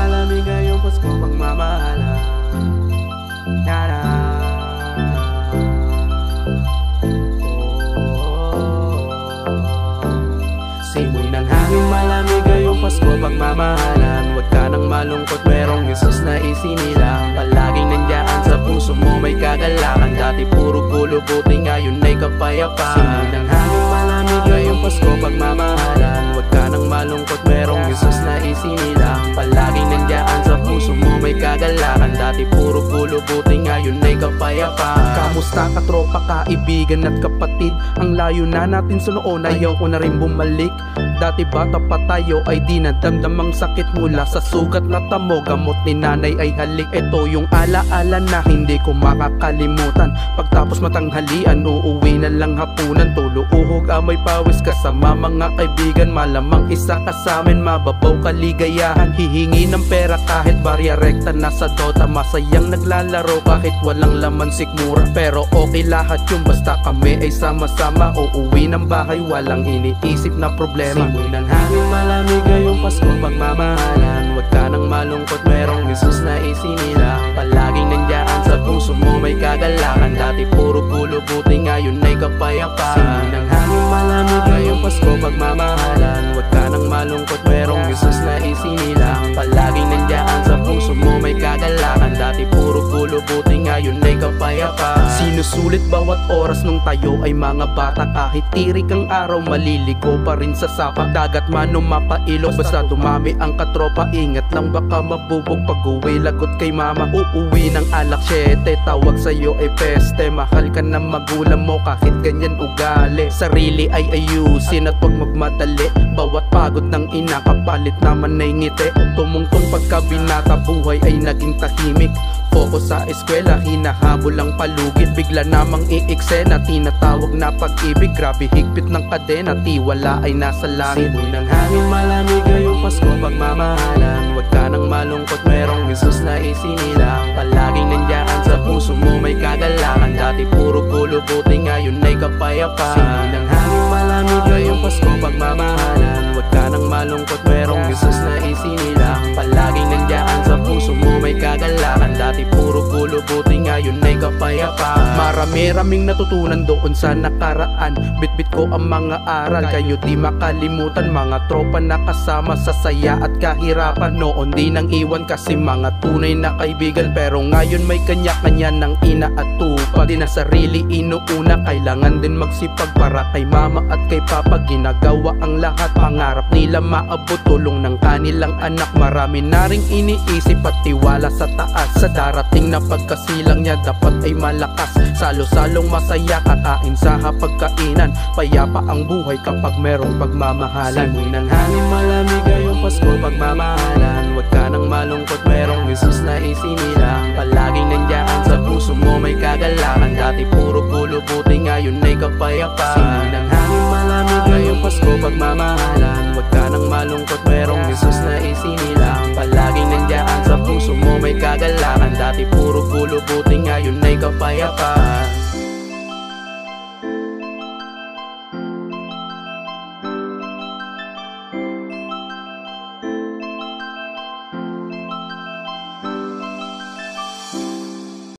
malamig ngayong Pasko pagmamahalan. Nara. Simoy ng hangin malamig ngayong Pasko pagmamahalan. Huwag ka nang malungkot, merong Jesus na isinilang. Palaging nandiyan sa puso mo may kagalakan. Dati puro gulo, buti ngayon ay kapayapaan. Simoy ng hangin malamig ngayong Pasko pagmamahalan. Huwag ka nang malungkot, merong Jesus na isinilang. Palaging nandiyan sa puso mo may kagalakan. Dati puro gulo, buti ngayon ay kapayapaan. Kamusta ka tropa, kaibigan at kapatid? Ang layo na natin sa noon, ayaw ko na rin bumalik. Dati bata pa tayo ay di nadamdam ang sakit mula sa sugat na tamo. Gamot ni nanay ay halik. Ito yung alaala na hindi ko makakalimutan. Pagtapos matanghalian, uuwi na lang hapunan. Tulo uhog, amoy pawis kasama mga kaibigan. Malamang isa ka sa amin, mababaw kaligayahan. Hihingi ng pera kahit barya rekta nasa Dota. Masayang naglalaro kahit walang laman sikmura. Pero okay lahat yung basta kami ay sama-sama. Uuwi ng bahay walang iniisip na problema. Simoy ng hangin malamig ngayong Pasko pagmamahalan. Huwag ka nang malungkot, merong Jesus na isinilang. Palaging nandiyan sa puso mo may kagalakan. Dati puro gulo, buti ngayon ay kapayapaan. Simoy ng hangin malamig ngayong Pasko pagmamahalan. Huwag ka nang malungkot, merong Jesus na isinilang. Palaging nandiyan sa puso mo may kagalakan. Dati puro gulo, buti ngayon ay kapayapaan. Sinusulit bawat oras nung tayo ay mga bata. Kahit tirik ang araw, maliligo pa rin sa sapa. Dagat man o mapailog, basta dumami ang katropa. Ingat lang baka mabubog pag-uwi, lagot kay mama. Uuwi ng alak 7, tawag sa'yo ay peste. Mahal ka ng magulang mo kahit ganyan ugali. Sarili ay ayusin at huwag magmadali. Bawat pagod ng ina kapalit naman ay ngiti. Tumungtong pagkabinata, buhay ay naging tahimik. Focus sa eskwela, hinahabol ang palugit. Bigla namang iiksena, tinatawag na pag-ibig. Grabe higpit ng kadena, tiwala ay nasa langit. Simoy ng hangin malamig ngayong Pasko pagmamahalan. Huwag ka nang malungkot, merong Jesus na isinilang. Palaging nandiyan sa puso mo may kagalakan. Dati puro gulo, buti ngayon ay kapayapaan. Simoy ng hangin malamig ngayong Pasko pagmamahalan. Huwag ka nang malungkot, merong Jesus na isinilang. Palaging nandiyan sa puso mo may kagalakan. Dati puro gulo, buti ngayon ay kapayapaan. Marami-raming natutunan doon sa nakaraan. Bitbit ko ang mga aral, kayo di makalimutan. Mga tropa na kasama sa saya at kahirapan. Noon di nang iwan kasi mga tunay na kaibigan. Pero ngayon may kanya-kanya ng ina at tupad. Di na sarili inuuna, kailangan din magsipag. Para kay mama at kay papa, ginagawa ang lahat. Pangarap nila maabot, tulong ng kanilang anak. Marami na ring iniisip at tiwala sa taas. Sa darating na pagkasilang niya dapat ay malakas. Salo-salong masaya, kakain sa hapagkainan. Payapa ang buhay kapag merong pagmamahalan. Simoy ng hangin malamig ngayong Pasko pagmamahalan. Huwag ka nang malungkot, merong Jesus na isinilang. Palaging nandiyan sa puso mo may kagalakan. Dati puro gulo, buti ngayon ay kapayapaan. Simoy ng hangin malamig ngayong Pasko pagmamahalan. Huwag ka nang malungkot, merong Jesus na isinilang. Palaging nandiyan sa puso mo may kagalakan. Dati puro gulo, buti ngayon ay kapayapaan.